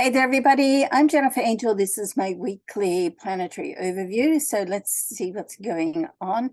Hey there, everybody. I'm Jennifer Angel. This is my weekly planetary overview. So let's see what's going on.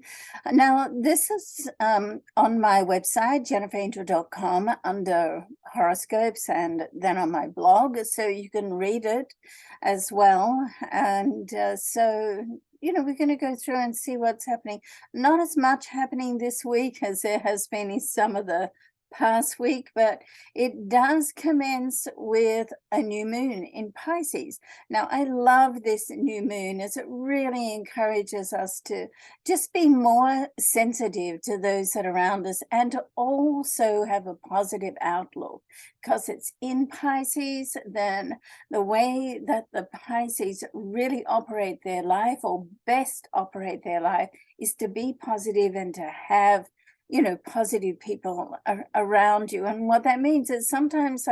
Now, this is on my website, jenniferangel.com, under horoscopes, and then on my blog. So you can read it as well. And we're going to go through and see what's happening. Not as much happening this week as there has been in some of the past week, but it does commence with a new moon in Pisces. Now, I love this new moon as it really encourages us to just be more sensitive to those that are around us and to also have a positive outlook, because it's in Pisces. Then the way that the Pisces really operate their life, or best operate their life, is to be positive and to have positive people around you. And what that means is sometimes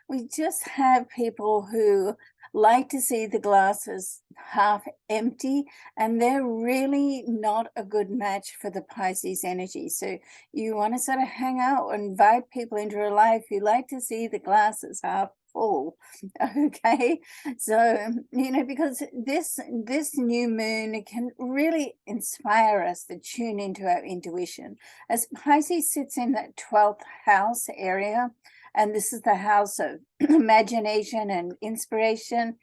we just have people who like to see the glasses half empty, and they're really not a good match for the Pisces energy. So you want to sort of hang out and invite people into your life who like to see the glasses half full. Okay, so because this new moon can really inspire us to tune into our intuition, as Pisces sits in that 12th house area, and this is the house of imagination and inspiration.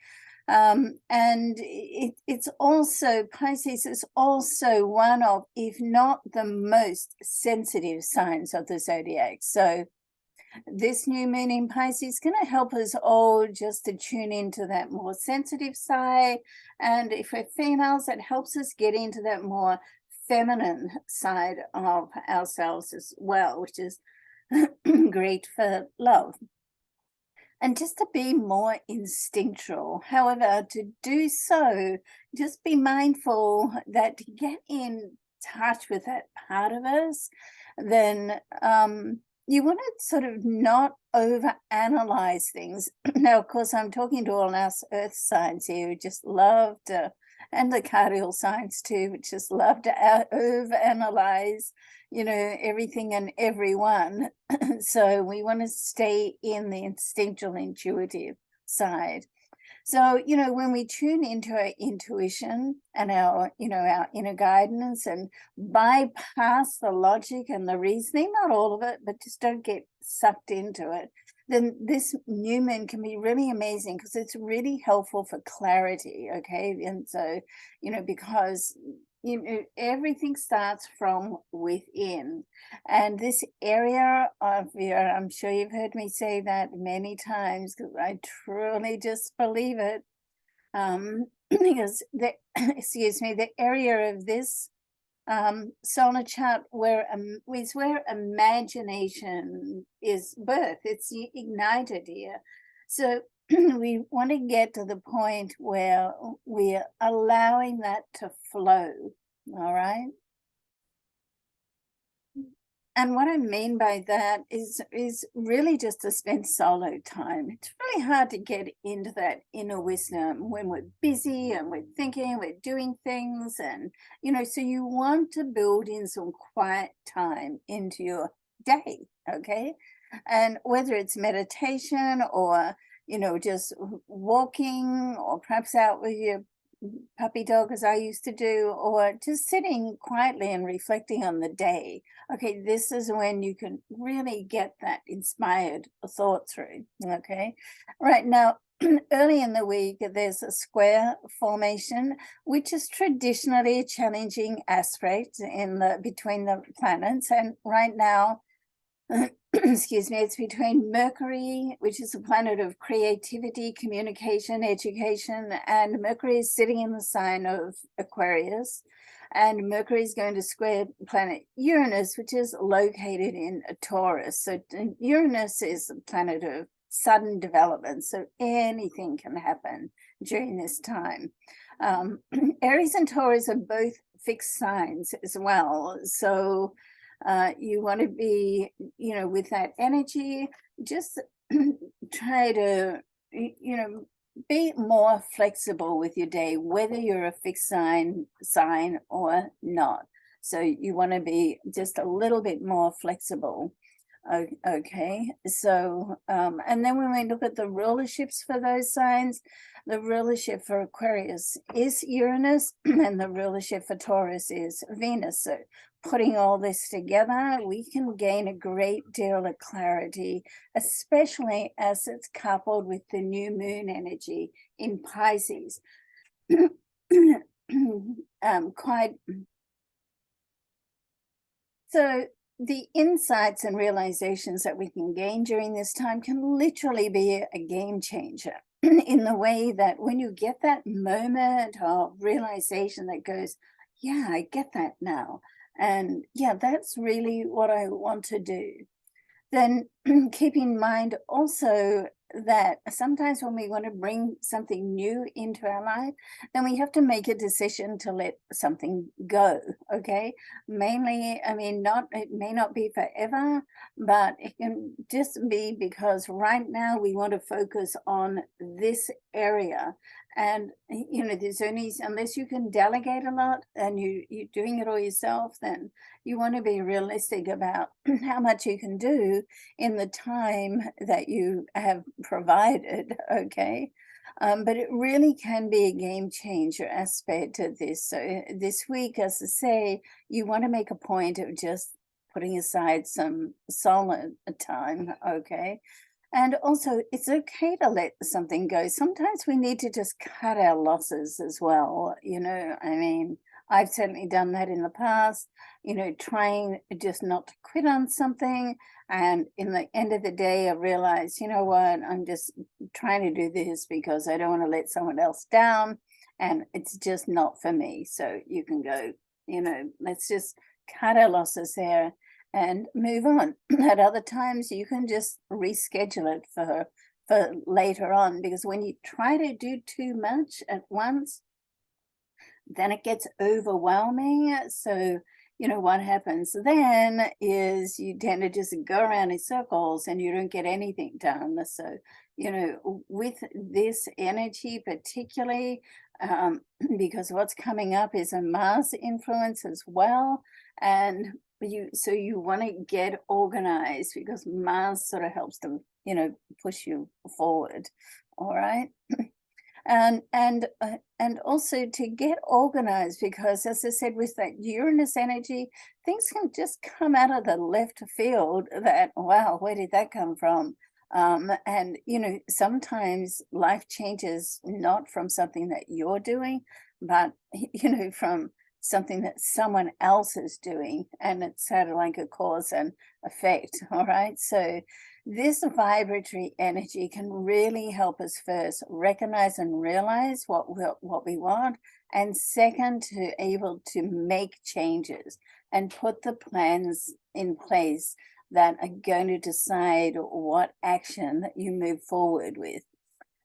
And it's also, Pisces is also one of, if not the most sensitive signs of the zodiac. So this new moon in Pisces is going to help us all just to tune into that more sensitive side. And if we're females, it helps us get into that more feminine side of ourselves as well, which is great for love. And just to be more instinctual. However, to do so, just be mindful that to get in touch with that part of us, then you want to sort of not overanalyze things. Now, of course, I'm talking to all us earth signs here who just love to, and the cardinal signs too, which just love to overanalyze, everything and everyone. So we want to stay in the instinctual, intuitive side. So, when we tune into our intuition and our inner guidance and bypass the logic and the reasoning, not all of it, but just don't get sucked into it, then this new moon can be really amazing, because it's really helpful for clarity. Okay. And so, because everything starts from within, and this area of your, I'm sure you've heard me say that many times, because I truly just believe it, because the area of this solar chart is where imagination is birth. It's ignited here. So we want to get to the point where we're allowing that to flow. All right. And what I mean by that is really just to spend solo time. It's really hard to get into that inner wisdom when we're busy and we're thinking, we're doing things. And, so you want to build in some quiet time into your day. Okay. And whether it's meditation or, just walking, or perhaps out with your puppy dog, as I used to do, or just sitting quietly and reflecting on the day. Okay, this is when you can really get that inspired thought through. Okay, right now, early in the week, there's a square formation, which is traditionally a challenging aspect between the planets. And right now, excuse me, it's between Mercury, which is a planet of creativity, communication, education, and Mercury is sitting in the sign of Aquarius, and Mercury is going to square planet Uranus, which is located in Taurus. So Uranus is a planet of sudden development, so anything can happen during this time. Aries and Taurus are both fixed signs as well, so you want to be, with that energy, just try to, be more flexible with your day, whether you're a fixed sign or not. So you want to be just a little bit more flexible. Okay, so and then when we look at the rulerships for those signs, the rulership for Aquarius is Uranus, and the rulership for Taurus is Venus. So putting all this together, we can gain a great deal of clarity, especially as it's coupled with the new moon energy in Pisces. Quite so the insights and realizations that we can gain during this time can literally be a game changer in the way that when you get that moment of realization that goes, yeah, I get that now. And yeah, that's really what I want to do. Then keep in mind also that sometimes when we want to bring something new into our life, then we have to make a decision to let something go. Okay. Mainly, I mean, it may not be forever, but it can just be because right now we want to focus on this area. And there's only, unless you can delegate a lot and you're doing it all yourself, then you want to be realistic about how much you can do in the time that you have provided, okay? But it really can be a game changer aspect of this. So this week, as I say, you want to make a point of just putting aside some solid time, okay? And also, it's okay to let something go. Sometimes we need to just cut our losses as well. I mean, I've certainly done that in the past, trying just not to quit on something. And in the end of the day, I realized, you know what, I'm just trying to do this because I don't want to let someone else down. And it's just not for me. So you can go, let's just cut our losses there and move on. At other times, you can just reschedule it for later on, because when you try to do too much at once, then it gets overwhelming. So, what happens then is you tend to just go around in circles and you don't get anything done. So, with this energy, particularly, because what's coming up is a Mars influence as well. And you want to get organized, because Mars sort of helps to, push you forward. All right. And also to get organized, because as I said, with that Uranus energy, things can just come out of the left field that, wow, where did that come from? And sometimes life changes not from something that you're doing, but from something that someone else is doing, and it's sort of like a cause and effect. All right, so this vibratory energy can really help us first recognize and realize what we want, and second, to able to make changes and put the plans in place that are going to decide what action that you move forward with.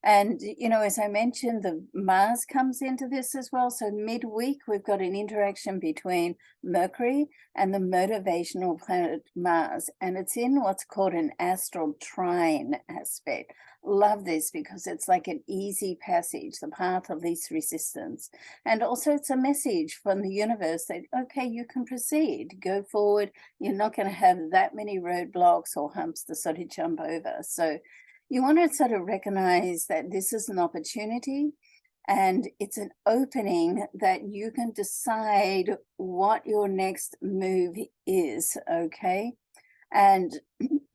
And, as I mentioned, the Mars comes into this as well. So midweek, we've got an interaction between Mercury and the motivational planet Mars. And it's in what's called an astral trine aspect. Love this, because it's like an easy passage, the path of least resistance. And also it's a message from the universe that, okay, you can proceed, go forward. You're not going to have that many roadblocks or humps to sort of jump over. So you want to sort of recognize that this is an opportunity, and it's an opening that you can decide what your next move is, okay? And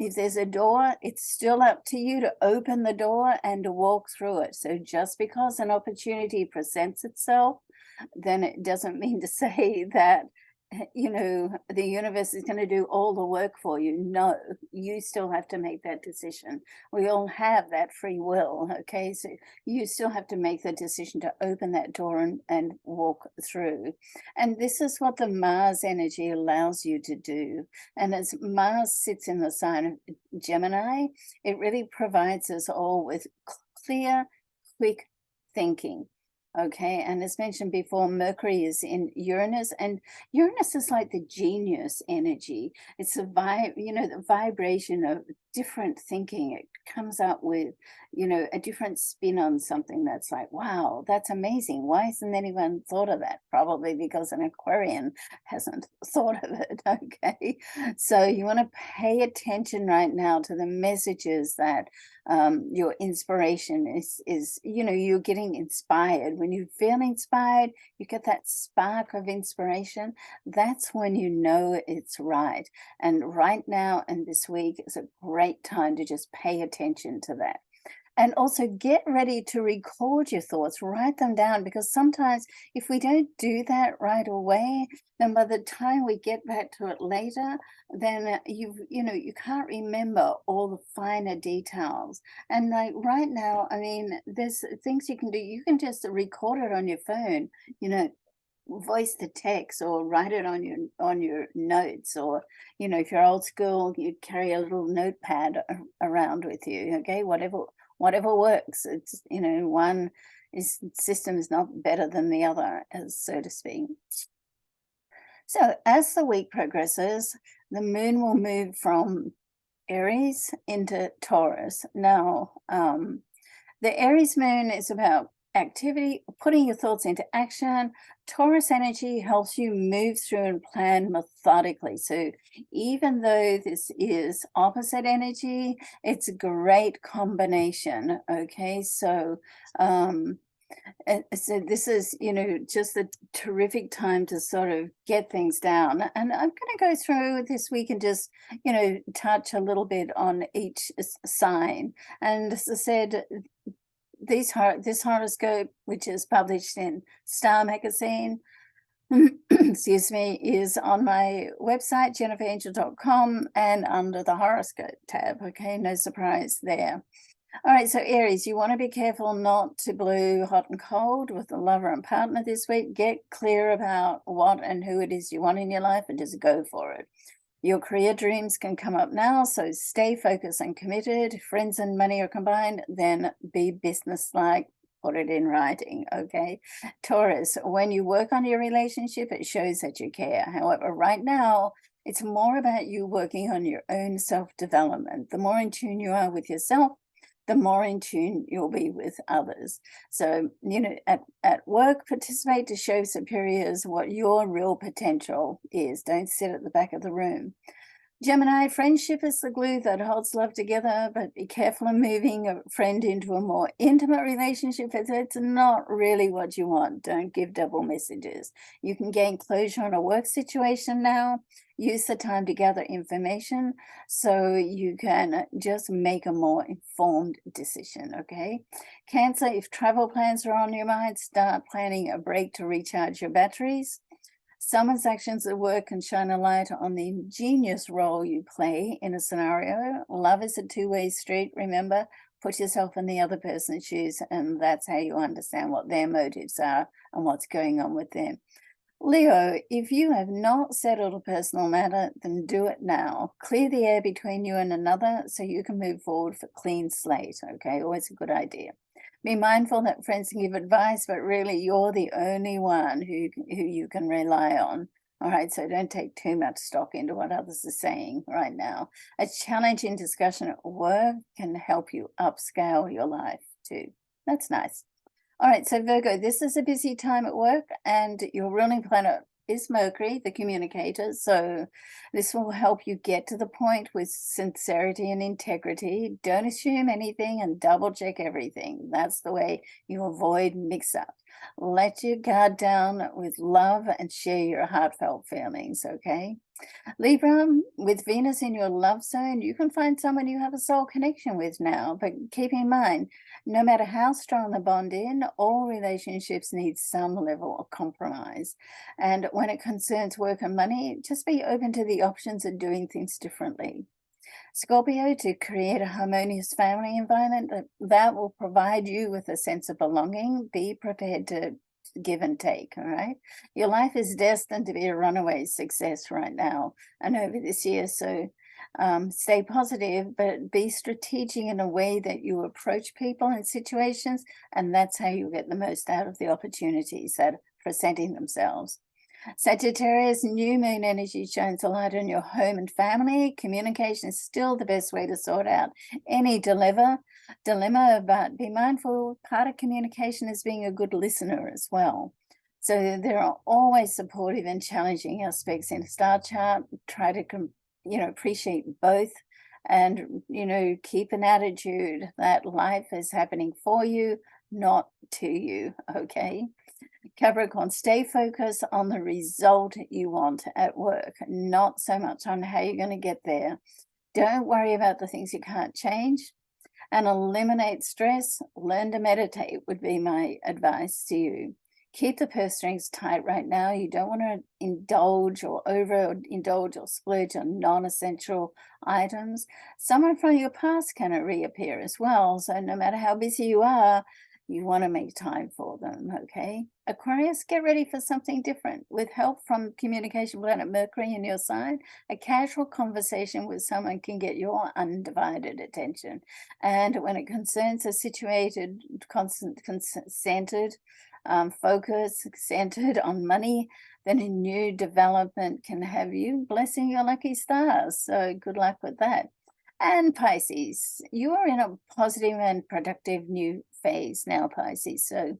if there's a door, it's still up to you to open the door and to walk through it. So just because an opportunity presents itself, then it doesn't mean to say that the universe is going to do all the work for you. No, you still have to make that decision. We all have that free will, okay? So you still have to make the decision to open that door and walk through. And this is what the Mars energy allows you to do. And as Mars sits in the sign of Gemini, it really provides us all with clear, quick thinking. Okay, and as mentioned before, Mercury is in Uranus, and Uranus is like the genius energy. It's the vibration of different thinking. It comes up with, a different spin on something that's like, wow, that's amazing. Why hasn't anyone thought of that? Probably because an Aquarian hasn't thought of it. Okay, so you want to pay attention right now to the messages that your inspiration is you're getting inspired. When you feel inspired, you get that spark of inspiration. That's when you know it's right. And right now and this week is a great time to just pay attention to that. And also get ready to record your thoughts, write them down, because sometimes if we don't do that right away, then by the time we get back to it later, then you can't remember all the finer details. And like right now, I mean, there's things you can do. You can just record it on your phone, voice to text, or write it on your notes, or if you're old school, you carry a little notepad around with you. Okay, whatever works. It's one system is not better than the other, as so to speak. So as the week progresses, the moon will move from Aries into Taurus. Now, the Aries moon is about activity, putting your thoughts into action. Taurus energy helps you move through and plan methodically. So even though this is opposite energy, it's a great combination. Okay, so so this is, just a terrific time to sort of get things down. And I'm going to go through this week and just, touch a little bit on each sign. And as I said, this horoscope, which is published in Star Magazine, excuse me, is on my website, jenniferangel.com, and under the horoscope tab. Okay, no surprise there. All right, so Aries, you want to be careful not to blow hot and cold with a lover and partner this week. Get clear about what and who it is you want in your life and just go for it. Your career dreams can come up now, so stay focused and committed. If friends and money are combined, then be businesslike. Put it in writing, okay? Taurus, when you work on your relationship, it shows that you care. However, right now, it's more about you working on your own self-development. The more in tune you are with yourself, the more in tune you'll be with others. So, at work, participate to show superiors what your real potential is. Don't sit at the back of the room. Gemini, friendship is the glue that holds love together, but be careful of moving a friend into a more intimate relationship. It's not really what you want. Don't give double messages. You can gain closure on a work situation now. Use the time to gather information so you can just make a more informed decision, okay? Cancer, if travel plans are on your mind, start planning a break to recharge your batteries. Someone's actions at work can shine a light on the ingenious role you play in a scenario. Love is a two-way street, remember. Put yourself in the other person's shoes, and that's how you understand what their motives are and what's going on with them. Leo, if you have not settled a personal matter, then do it now. Clear the air between you and another so you can move forward for clean slate, okay? Always a good idea. Be mindful that friends can give advice, but really you're the only one who you can rely on. All right, so don't take too much stock into what others are saying right now. A challenging discussion at work can help you upscale your life too. That's nice. All right, so Virgo, this is a busy time at work, and your ruling planet is Mercury, the communicator. So this will help you get to the point with sincerity and integrity. Don't assume anything and double check everything. That's the way you avoid mix-up. Let your guard down with love and share your heartfelt feelings, okay? Libra, with Venus in your love zone, you can find someone you have a soul connection with now. But keep in mind, no matter how strong the bond in, all relationships need some level of compromise. And when it concerns work and money, just be open to the options of doing things differently. Scorpio, to create a harmonious family environment that will provide you with a sense of belonging, be prepared to give and take, all right? Your life is destined to be a runaway success right now and over this year. So Stay positive, but be strategic in a way that you approach people and situations, and that's how you get the most out of the opportunities that are presenting themselves. Sagittarius, new moon energy shines a light on your home and family. Communication is still the best way to sort out any dilemma, but be mindful, part of communication is being a good listener as well. So there are always supportive and challenging aspects in a star chart. Try to, appreciate both, and, keep an attitude that life is happening for you, not to you, okay? Capricorn, stay focused on the result you want at work, not so much on how you're going to get there. Don't worry about the things you can't change, and eliminate stress. Learn to meditate would be my advice to you. Keep the purse strings tight right now. You don't want to indulge or overindulge or splurge on non-essential items. Someone from your past can reappear as well. So no matter how busy you are, you want to make time for them, okay? Aquarius, get ready for something different. With help from communication planet Mercury in your sign, a casual conversation with someone can get your undivided attention. And when it concerns a situated, centered, focus, centered on money, then a new development can have you blessing your lucky stars. So good luck with that. And Pisces, you are in a positive and productive new phase now, Pisces. So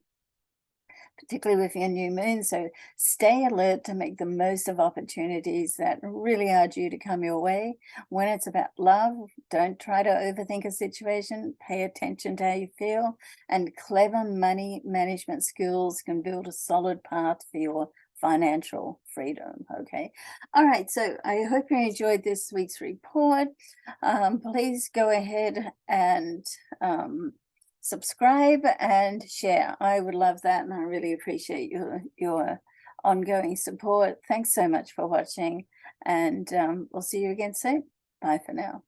particularly with your new moon. So stay alert to make the most of opportunities that really are due to come your way. When it's about love, don't try to overthink a situation. Pay attention to how you feel. And clever money management skills can build a solid path for your financial freedom. Okay. All right. So I hope you enjoyed this week's report. Please go ahead and subscribe and share. I would love that, and I really appreciate your ongoing support. Thanks so much for watching, and we'll see you again soon. Bye for now.